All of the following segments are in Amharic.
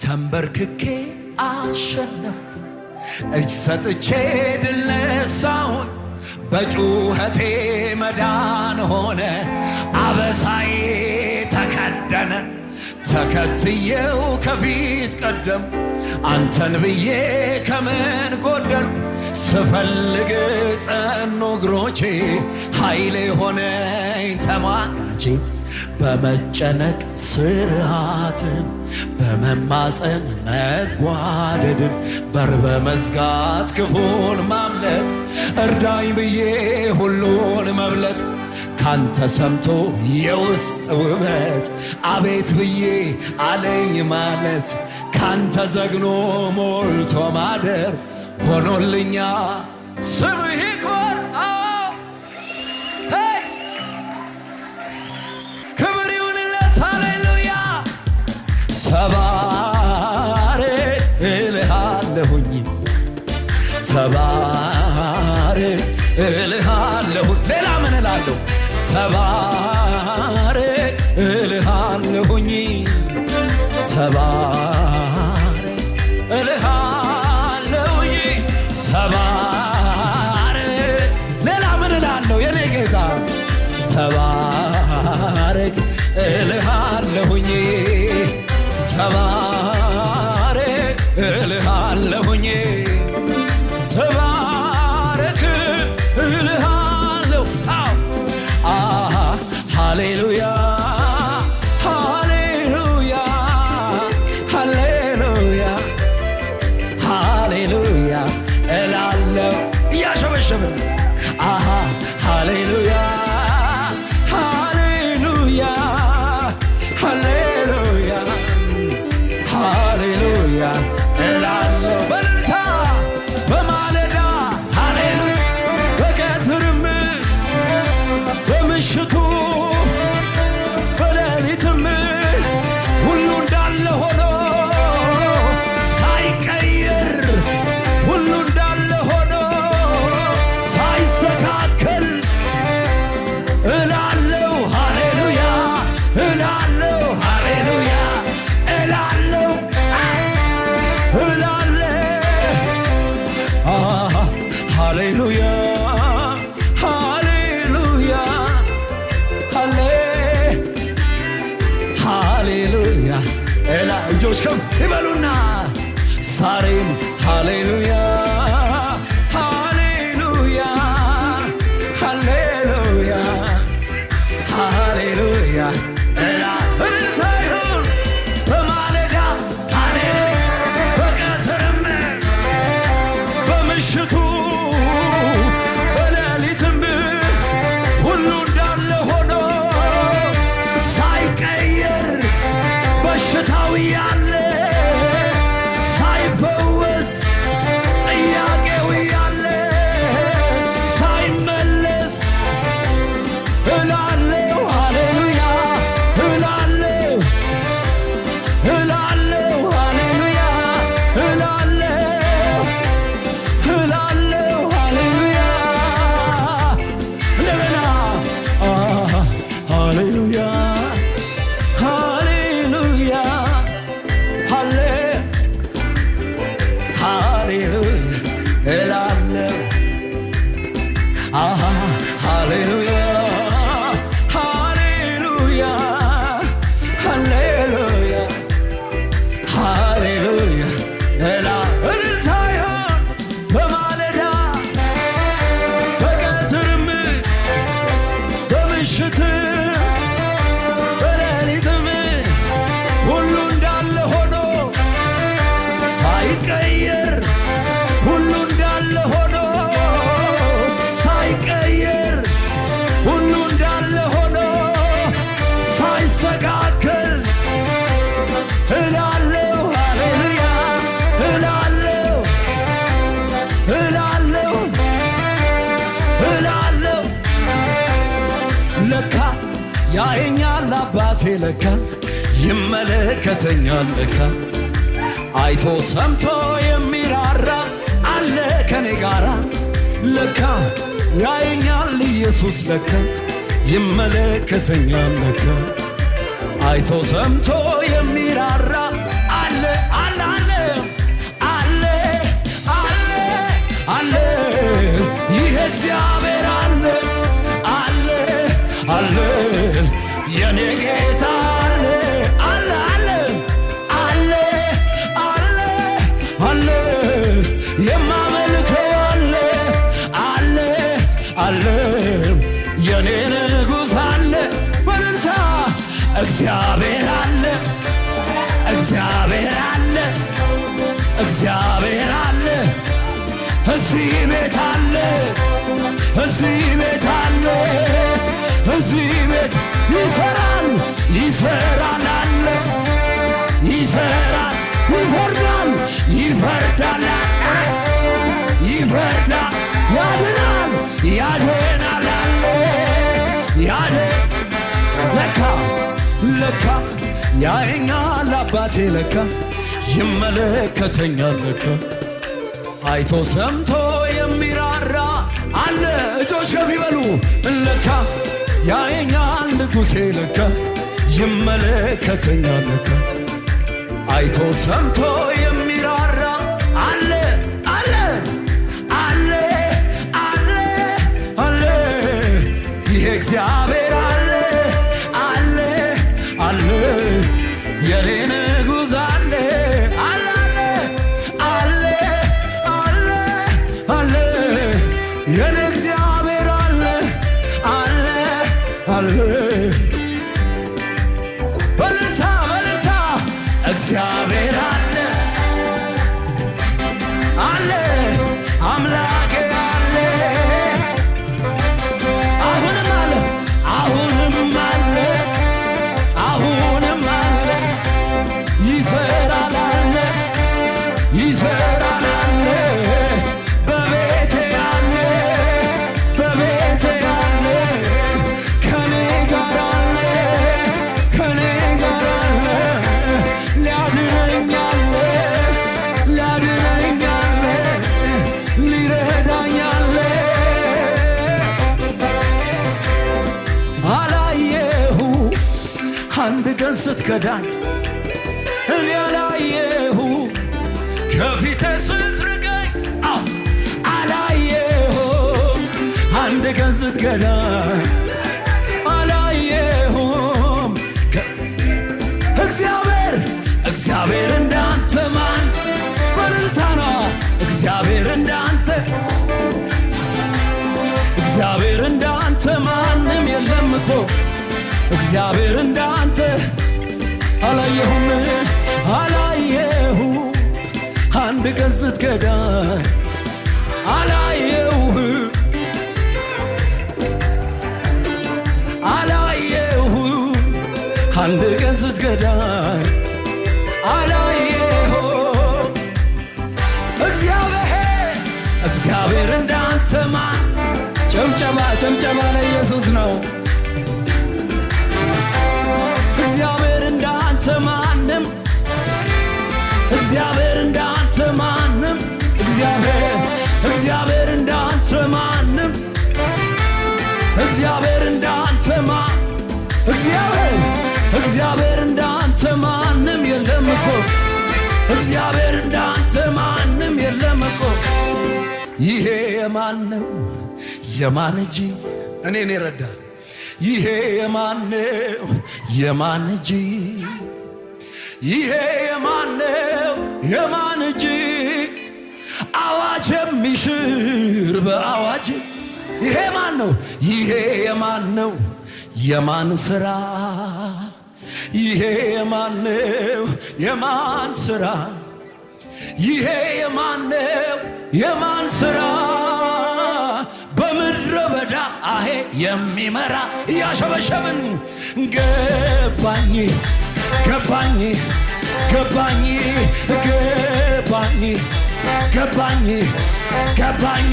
ተንበርክኬ አሸነፍኩ እጅ ሰጥቼ ድል ነሳሁኝ በጩኸቴ መዳን ሆነ አበሳዬ ተከደነ ተከትዬው ከፊት ቀደም አንተን ብዬ ከምን ጎደል ስፈልግ ጸኑ እግሮቼ ኃይሌ ሆነኝ ተሟጋቼ በመጨነቅ ስርዓትን በመማፀን መጓደድን በር በመዝጋት ክፉን ማምለጥ እርዳኝ ብዬ ሁሉን መብለጥ ካንተ ሰምቶ የውስጥ ውበት አቤት ብዬ አለኝ ማለት ካንተ ዘግኖ ሞልቶ ማደር ሆኖልኛ ስምህ ይክበር ክብር ይሁንለት ሃሌሉያ ተባረክ እልሃለሁኝ ተባረክ እልሃለሁኝ ሌላ ምን እላለሁ ተባረክ እልሃለሁኝ ተባረክ እልሃለሁኝ ተባረክ ሌላ ምን እላለሁ የኔ ጌታ ተባረክ እልሃለሁኝ ተባረክ እልሃለሁኝ ተባረክ እልሃለሁ ሃሌሉያ ሃሌሉያ ሃሌሉያ ሃሌሉያ እላለሁ እያሸበሸብን ሃሌሉያ ሃሌሉያ ሃሌሉያ ሃሌሉያ እላለሁ በልልታ በማለዳ ሃሌሉያ በቀትርም በምሽቱ በሌሊትም ሁሉ እንዳለ ሆኖ ሳይቀየር ሁሉ እንዳለ ሆኖ ሳይስተካከል እላለሁ ሃሌሉያ እላለሁ ሃሌሉያ እላለሁ ሃሌሉያ ሃሌሉያ ሃሌሉያ እጆች ከፍ ይበሉና ዛሬም ሃሌሉያ ሃሌሉያ ሃሌሉያ ሃሌሉያ ሳይሆን በማለዳ ሃሌሉያ በቀትርም በምሽቱ በሌሊትም ሁሉ እንዳለ ሆኖ ሳይቀየር በሽታው ያለ ሳይፈወስ ጥያቄው ያለ ሳይመለስ እላለሁ ሃሌሉያ እላለሁ እላለሁ ሃሌሉያ እላለሁ እላለሁ ሃሌሉያ እንደገና ሃሌሉያ ሃሌሉያ ሃሌሉያ እላለሁ ሃሌሉያ ሃሌሉያ ሃሌሉያ ሃሌሉያ ሳይሆን በማለዳ በቀትርም በምሽት በሌሊትም ሁሉ እንዳለ ሆኖ ሳይቀየር ሁሉ እንዳለ ሆኖ ሳይቀየር ሁሉ እንዳለ ሆኖ ሳይስተካከል እላለሁ ሃሌሉያ እላለሁ እላለሁ እላለሁ ለካ ያየኛል አባቴ ለካ ይመለከተኛል ለካ አይቶ ሰምቶ የሚራራ አለ ከኔ ጋራ ለካ ያየኛል ኢየሱስ ለካ ይመለከተኛል ለካ አይቶ ሰምቶ የሚራራ አለ እግዚአብሔር አለ እዚህ ቤት አለ እዚህ ቤት አለ እዚህ ቤት ይሰራል ይሰራል አለ ይሰራል ይፈርዳል ይፈርዳል ይፈርዳል ያድናል ያድናል አለ ለካ ለካ ያየኛል አባቴ ለካ ይመለከተኛል ለካ አይቶ ሰምቶ የሚራራ አለ እጆች ከፍ ይበሉ ለካ ያየኛል ንጉሴ ለካ ይመለከተኛል ለካ አይቶ ሰምቶ የሚራራ አለ አለ አለ አለ አለ ይሄ እግዚአብሔር አለ አለ አለ የኔ ንጉሥ አለ አለ አለ አለ አለ የኔ እግዚአብሔር አለ አለ አለ በልታ በልታ እግዚአብሔር አለ አለ አምላኬ አለ አሁንም አለ አሁንም አለ አሁንም አለ ይሰራል አለ ይሰራል አለ በቤቴ አለ በቤቴ አለ ከኔ ጋር አለ ከኔ ጋር አለ ሊያድነኝ አለ ሊያድነኝ አለ ሊረዳኝ አለ አላየሁ አንድ ቀን ስትከዳኝ እኔ አላየሁ ከፊቴ ስትርቀኝ አላየሁ አንድ ቀን ስትከዳኝ አላየሁም እግዚአብሔር እግዚአብሔር እንዳንተ ማን በልታና እግዚአብሔር እንዳንተ እግዚአብሔር እንዳንተ ማንም የለም እኮ እግዚአብሔር እንዳንተ አላየሁም አላየሁ አንድ ቀን ስትከዳኝ አላየሁ አላየሁ አንድ ቀን ስትከዳኝ አላየሁ እግዚአብሔር እግዚአብሔር እንዳንተ ማን ጨምጨባ ጨምጨባ ለኢየሱስ ነው እግዚአብሔር እንዳንተ ማንም እግዚአብሔር እንዳንተ ማንም እግዚአብሔር እግዚአብሔር እንዳንተ ማንም እግዚአብሔር እንዳንተ እግዚአብሔር እግዚአብሔር እንዳንተ ማንም የለም እኮ እግዚአብሔር እንዳንተ ማንም የለም እኮ ይሄ የማን ነው የማን እጅ እኔን የረዳ ይሄ የማን ነው የማን እጅ ይሄ የማን ነው የማን እጅ አዋጅ የሚሽር በአዋጅ ይሄ ማን ነው ይሄ የማን ነው የማን ሥራ ይሄ የማን ነው የማን ሥራ ይሄ የማን ነው የማን ሥራ በምድረ በዳ አሄ የሚመራ እያሸበሸብን ገባኝ ገባኝ ገባኝ ገባኝ ገባኝ ገባኝ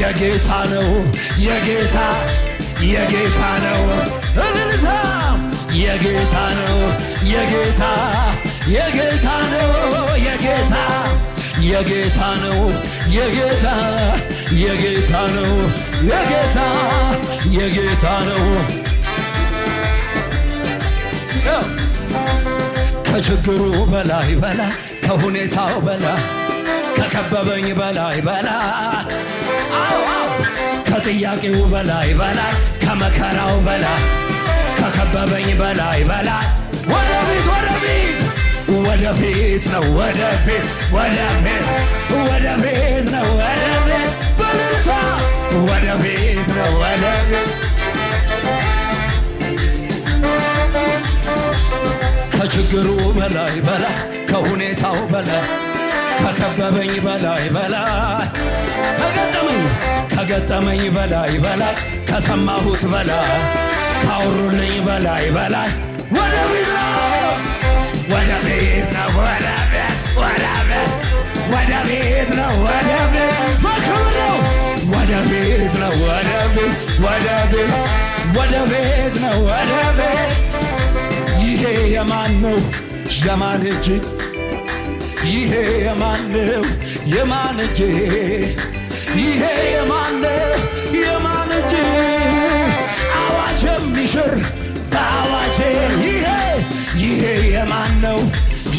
የጌታ ነው የጌታ የጌታ ነው እልልታ የጌታ ነው የጌታ የጌታ ነው የጌታ የጌታ ነው የጌታ የጌታ ነው የጌታ የጌታ ነው ከችግሩ በላይ በላይ ከሁኔታው በላይ ከከበበኝ በላይ በላይ ከጥያቄው በላይ በላይ ከመከራው በላይ ከከበበኝ በላይ በላይ ወደፊት ወደፊት ወደፊት ነው ወደፊት ወደፊት ወደፊት ነው ወደፊት በልልታ ወደፊት ነው ወደፊት ከችግሩ በላይ በላይ ከሁኔታው በላይ ከከበበኝ በላይ በላይ ከገጠመኝ በላይ በላይ ከሰማሁት በላይ ካወሩልኝ በላይ በላይ ወደ ቤት ነው ወደ ቤት ነው ወደ ቤት ነው ወደ ቤት መክብር ነው ወደ ቤት ነው ወደ ቤት ነው ወደ ቤት ይሄ የማን ነው የማን እጅ ይሄ የማን ነው የማን እጅ ይሄ የማን ነው የማን እጅ አዋጅ የሚሽር በአዋጄ ይሄ የማን ነው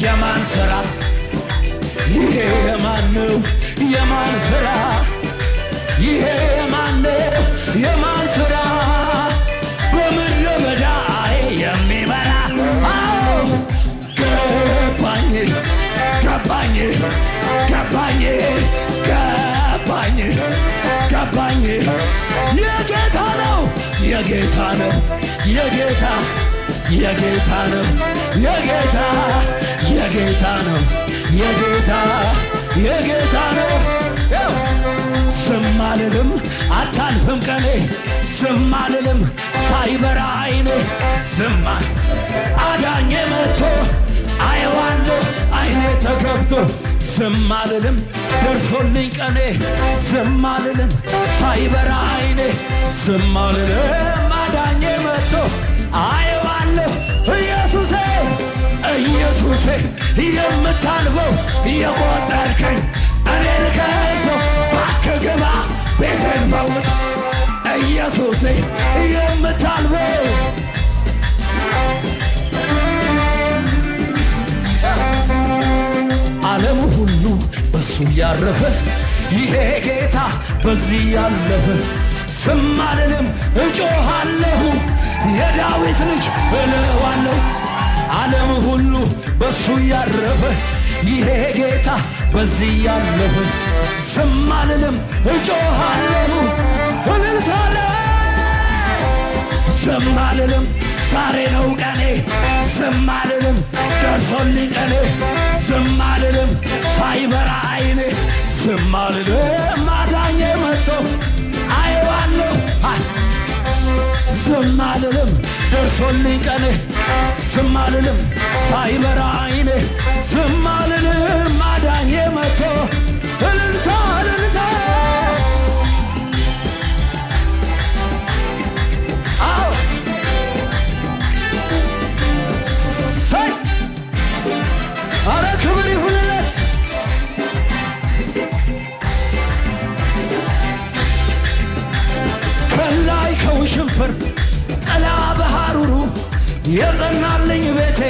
የማን ሥራ ይሄ የማን ነው የማን ሥራ ይሄ የማን ነው የማን ሥራ በምድረ በዳ የሚመራ ገባኝ ገባኝ ገባኝ ገባኝ ገባኝ የጌታ ነው የጌታ ነው የጌታ የጌታ ነው የጌታ የጌታ ነው የጌታ የጌታ ነው ዝም አልልም አታልፍም ቀኔ ዝም አልልም ሳይበራ አይኔ ዝም አዳኜ መጥቶ አየዋለሁ አይኔ ተከፍቶ ዝም አልልም ደርሶልኝ ቀኔ ዝም አልልም ሳይበራ አይኔ ዝም አልልም አዳኜ መጥቶ አየዋለሁ ኢየሱሴ ኢየሱሴ የምታልፈው የቆጠርከኝ እኔን ከሰው እባክህ ግባ ቤቴን ፈውስ ኢየሱሴ የምታልፈው ዓለም ሁሉ በሱ ያረፈ ይሄ ጌታ በዚህ ያለፈ ዝም አልልም እጮኻለሁ የዳዊት ልጅ እለዋለሁ ዓለም ሁሉ በሱ ያረፈ ይሄ ጌታ በዚህ ያለፈ ዝም አልልም እጮኻለሁ እልልታለ ዝም አልልም ዛሬ ነው ቀኔ ዝም አልልም ደርሶልኝ ቀኔ ዝም አልልም ሳይበራ አይኔ ዝም አልልም አዳኜ መጥቶ አየዋለሁ ዝም አልልም ደርሶልኝ ቀኔ ዝም አልልም ሳይበራ አይኔ ዝም አልልም አዳኜ መጥቶ እልልታ እልልታ አዎ አረ ክብር ይሁንለት ከላይ ከውሽንፍር ጥላ በሐሩሩ የጸናልኝ ቤቴ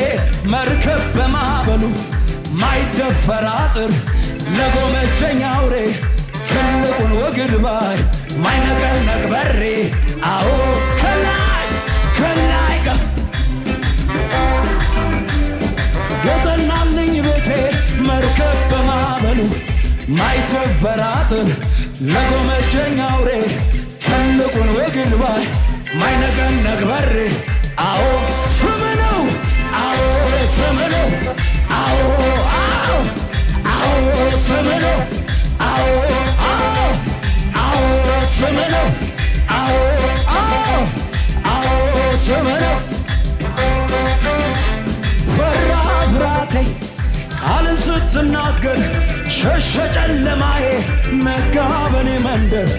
መርከብ በማዕበሉ ማይደፈር አጥር ለጎመጀኝ አውሬ ትልቁን ወግድ ባይ ማይነቀነቅ በሬ አዎ ከላይ የጸናልኝ ቤቴ መርከብ በማዕበሉ ማይደፈር አጥር ለጎመጀኝ አውሬ ትልቁን ወግድ ባይ ማይነቀነቅ በሬ አዎ ስም ነው አዎ ስም ነው አዎ አዎ አዎ ስም ነው አዎ አዎ አዎ ስም ነው አዎ አዎ አዎ ስም ነው ፈራ ፍራቴ ቃልን ስትናገር ሸሸ ጨለማዬ ነጋ በኔ መንደር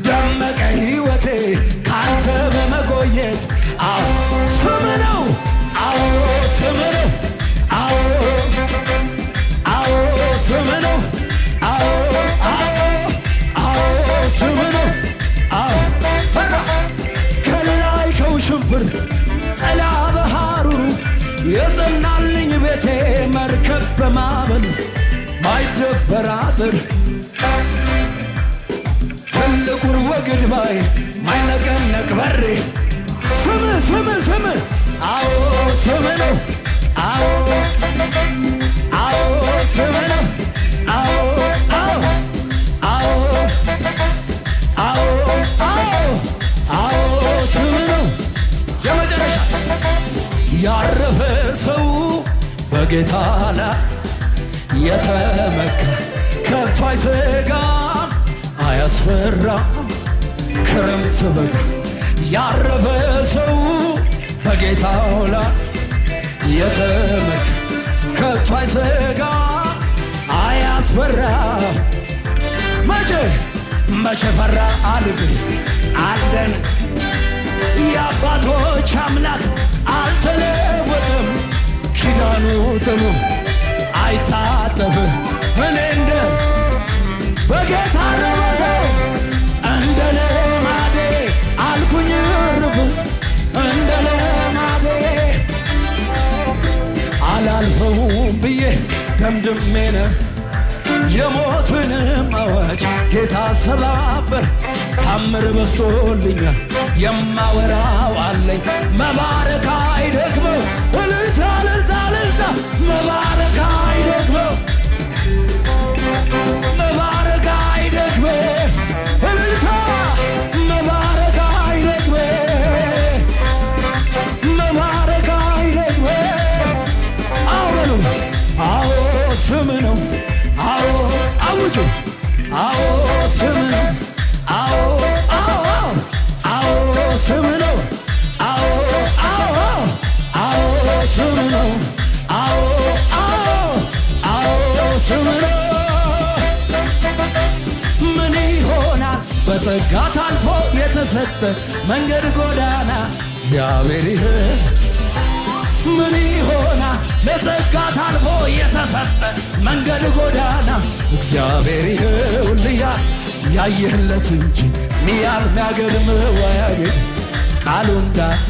ደመቀ ሕይወቴ ካንተ በመቆየት አዎ ስም ነው አዎ ስም ነው አዎ አዎ ስም ነው አዎ አዎ አዎ ስም ነው አዎ ከላይ ከውሽንፍር ጥላ በሐሩሩ የጸናልኝ ቤቴ መርከብ በማዕበሉ ማይደፈር አጥር ትልቁን ወግድ ባይ ማይነቀነቅ በሬ ስም አዎ ስም ነው አዎ አዎ ስም ነው አዎ አዎ አዎ አዎ አዎ አዎ ስም ነው የመጨረሻ ያረፈ ሰው በጌታ ላይ የተመካ ከቶ አይሰጋም አያስፈራም። ክረምት በጋ ያረፈ ሰው በጌታው ላይ የተመካ ከቶ አይሰጋም አያስፈራም። መቼ ፈራ አልብ አለን የአባቶች አምላክ አልተለወጠም። ኪዳኑ ጽኑ አይታጠፍም። እኔ እንደ በጌታ ረበሰው እንደ ልማዴ አልኩኝ እርፍ እንደ ልማዴ አላልፈውም ብዬ ደምድሜ ነው የሞትንም አዋጅ ጌታ ሰባበር። ታምር በሶልኛል የማወራው አለኝ መባረክ አይደክመው እልልታ እልልታ እልልታ መባረክ አይደክመው መባረክ አይደክመው እልልታ መባረክ አይደክመው መባረክ አይደክመው። አዎ አዎ ስም ነው አዎ አውጁ አዎ ስም ነው አዎ አዎ አዎ ስም ነው አዎ አዎ አዎ ስም ነው አዎ አዎ አዎ ስም ነው። ምን ይሆናል በጸጋ ታልፎ የተሰጠ መንገድ ጎዳና እግዚአብሔር ይህ ምን ይሆናል ለጸጋ ታልፎ የተሰጠ መንገድ ጎዳና እግዚአብሔር ይኸውልያ ያየህለት እንጂ ሚያገድም ወያገድ ቃሉ እንዳለ